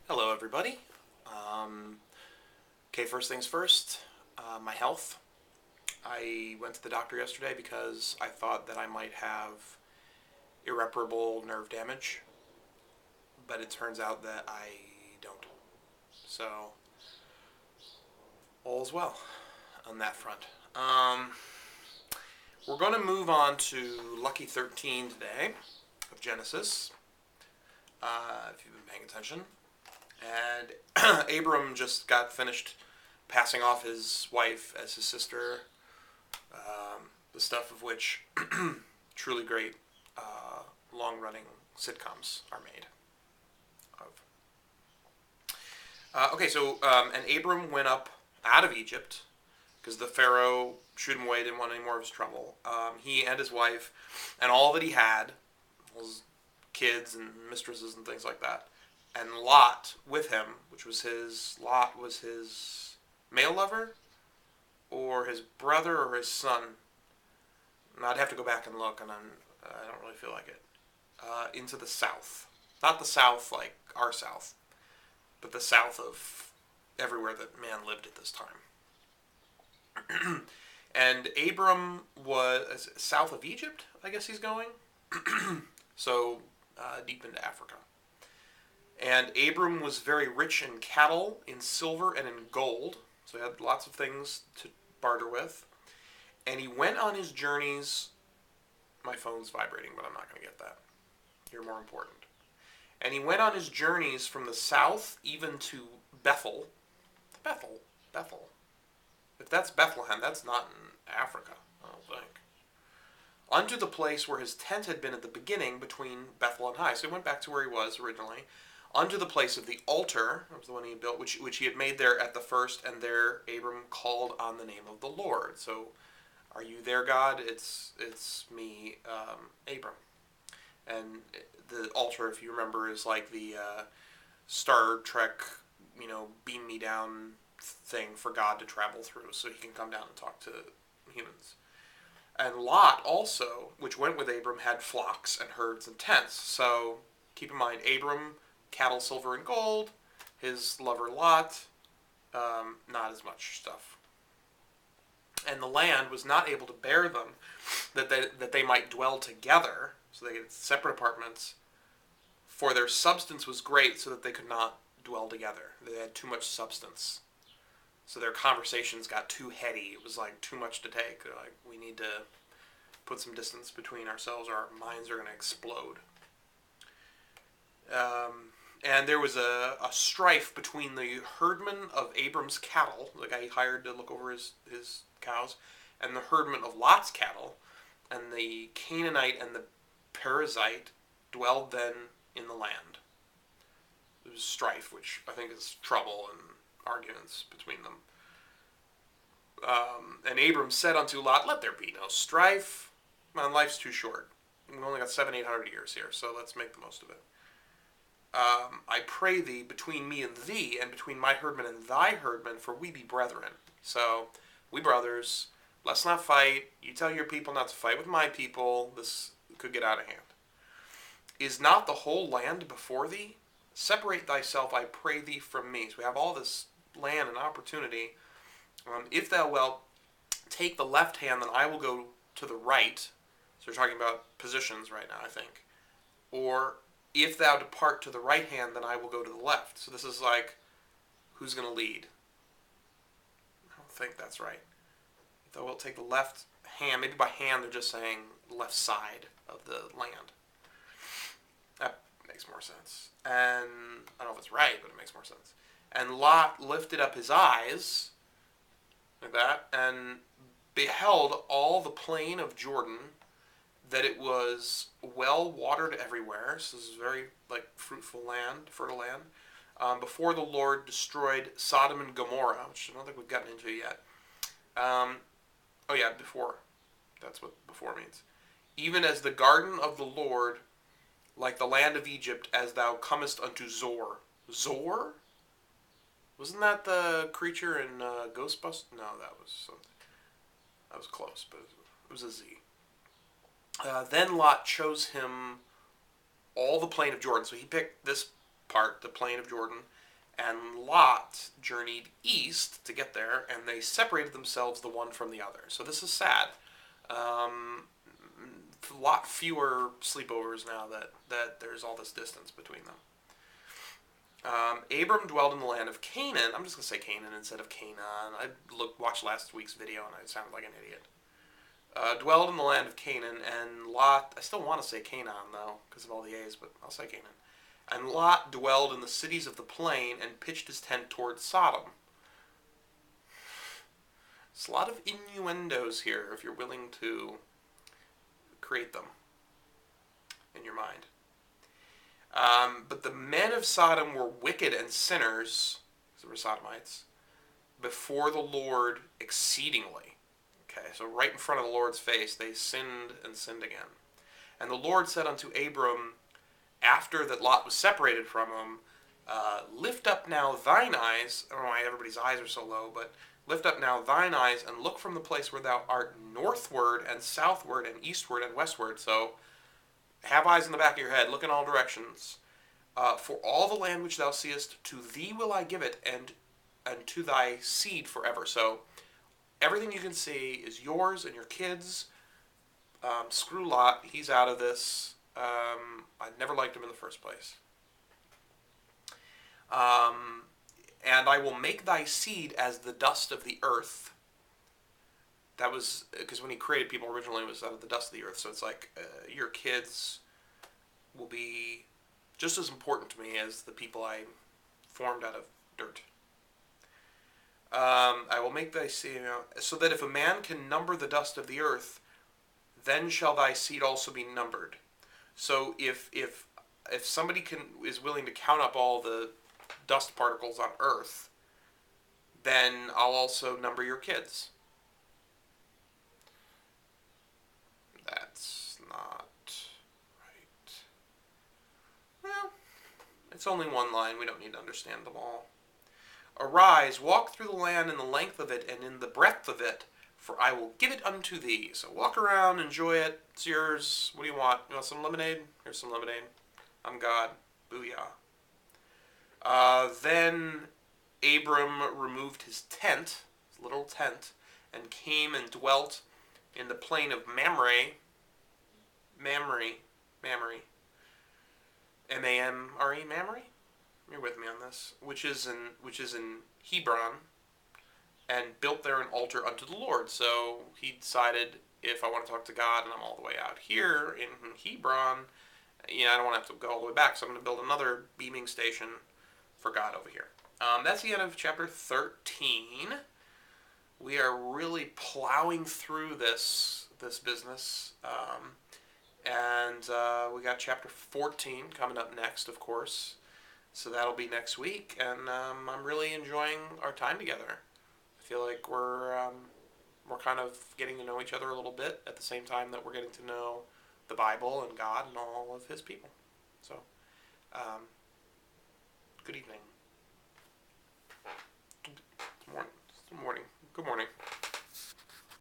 Hello, everybody. Okay, first things first, my health. I went to the doctor yesterday because I thought that I might have irreparable nerve damage, but it turns out that I don't. So, all's well on that front. We're going to move on to Lucky 13 today of Genesis, if you've been paying attention. And Abram just got finished passing off his wife as his sister, the stuff of which truly great long-running sitcoms are made of. And Abram went up out of Egypt because the Pharaoh shooed him away, didn't want any more of his trouble. He and his wife and all that he had, his kids and mistresses and things like that, and Lot with him, Lot was his male lover, or his brother, or his son. And I'd have to go back and look, and I don't really feel like it. Into the south. Not the south like our south, but the south of everywhere that man lived at this time. And Abram was south of Egypt, I guess he's going. So deep into Africa. And Abram was very rich in cattle, in silver, and in gold. So he had lots of things to barter with. And he went on his journeys. My phone's vibrating, but I'm not going to get that. You're more important. And he went on his journeys from the south even to Bethel. Bethel. If that's Bethlehem, that's not in Africa, I don't think. Unto the place where his tent had been at the beginning between Bethel and Hai. So he went back to where he was originally. Unto the place of the altar, that was the one he built, which he had made there at the first, and there Abram called on the name of the Lord. So, are you there, God? It's me, Abram. And the altar, if you remember, is like the Star Trek, beam me down thing for God to travel through, so he can come down and talk to humans. And Lot also, which went with Abram, had flocks and herds and tents. So keep in mind, Abram, cattle, silver, and gold. His lover Lot, not as much stuff. And the land was not able to bear them, that they might dwell together, so they had separate apartments, for their substance was great, so that they could not dwell together. They had too much substance. So their conversations got too heady. It was like too much to take. They're like, we need to put some distance between ourselves or our minds are going to explode. And there was a strife between the herdman of Abram's cattle, the guy he hired to look over his cows, and the herdman of Lot's cattle. And the Canaanite and the Perizzite dwelled then in the land. There was strife, which I think is trouble and arguments between them. And Abram said unto Lot, let there be no strife. Man, life's too short. We've only got 700-800 years here, so let's make the most of it. I pray thee, between me and thee, and between my herdmen and thy herdmen, for we be brethren. So, we brothers, let's not fight. You tell your people not to fight with my people. This could get out of hand. Is not the whole land before thee? Separate thyself, I pray thee, from me. So we have all this land and opportunity. If thou wilt take the left hand, then I will go to the right. So we're talking about positions right now, I think. Or, if thou depart to the right hand, then I will go to the left. So this is like, who's going to lead? I don't think that's right. If thou wilt take the left hand, maybe by hand they're just saying left side of the land. That makes more sense. And I don't know if it's right, but it makes more sense. And Lot lifted up his eyes, like that, and beheld all the plain of Jordan, that it was well watered everywhere. So this is very fruitful land, fertile land. Before the Lord destroyed Sodom and Gomorrah, which I don't think we've gotten into yet. Before. That's what before means. Even as the garden of the Lord, like the land of Egypt, as thou comest unto Zor. Zor? Wasn't that the creature in Ghostbusters? No, that was something. That was close, but it was a Z. Then Lot chose him all the plain of Jordan. So he picked this part, the plain of Jordan, and Lot journeyed east to get there, and they separated themselves the one from the other. So this is sad. A lot fewer sleepovers now that there's all this distance between them. Abram dwelled in the land of Canaan. I'm just going to say Canaan instead of Canaan. I watched last week's video and I sounded like an idiot. Dwelled in the land of Canaan, and Lot, I still want to say Canaan though, because of all the A's, but I'll say Canaan. And Lot dwelled in the cities of the plain and pitched his tent towards Sodom. There's a lot of innuendos here if you're willing to create them in your mind. But the men of Sodom were wicked and sinners, because they were Sodomites, before the Lord exceedingly. Okay, so right in front of the Lord's face, they sinned and sinned again. And the Lord said unto Abram, after that Lot was separated from him, lift up now thine eyes. I don't know why everybody's eyes are so low, but lift up now thine eyes and look from the place where thou art northward and southward and eastward and westward. So have eyes in the back of your head, look in all directions. For all the land which thou seest, to thee will I give it, and to thy seed forever. So everything you can see is yours and your kids. Screw Lot, he's out of this. I never liked him in the first place. And I will make thy seed as the dust of the earth. That was, because when he created people originally, it was out of the dust of the earth. So it's like, your kids will be just as important to me as the people I formed out of dirt. I will make thy seed, so that if a man can number the dust of the earth, then shall thy seed also be numbered. So if somebody is willing to count up all the dust particles on earth, then I'll also number your kids. That's not right. Well, it's only one line. We don't need to understand them all. Arise, walk through the land in the length of it and in the breadth of it, for I will give it unto thee. So walk around, enjoy it. It's yours. What do you want? You want some lemonade? Here's some lemonade. I'm God. Booyah. Then Abram removed his tent, his little tent, and came and dwelt in the plain of Mamre. Mamre. M-A-M-R-E, Mamre? You're with me on this. Which is in Hebron, and built there an altar unto the Lord. So he decided, if I want to talk to God and I'm all the way out here in Hebron, I don't want to have to go all the way back, so I'm going to build another beaming station for God over here. That's the end of chapter 13. We are really plowing through this business. And we got chapter 14 coming up next, of course. So that'll be next week. And I'm really enjoying our time together. I feel like we're kind of getting to know each other a little bit at the same time that we're getting to know the Bible and God and all of His people. So, good evening. Good morning. Good morning.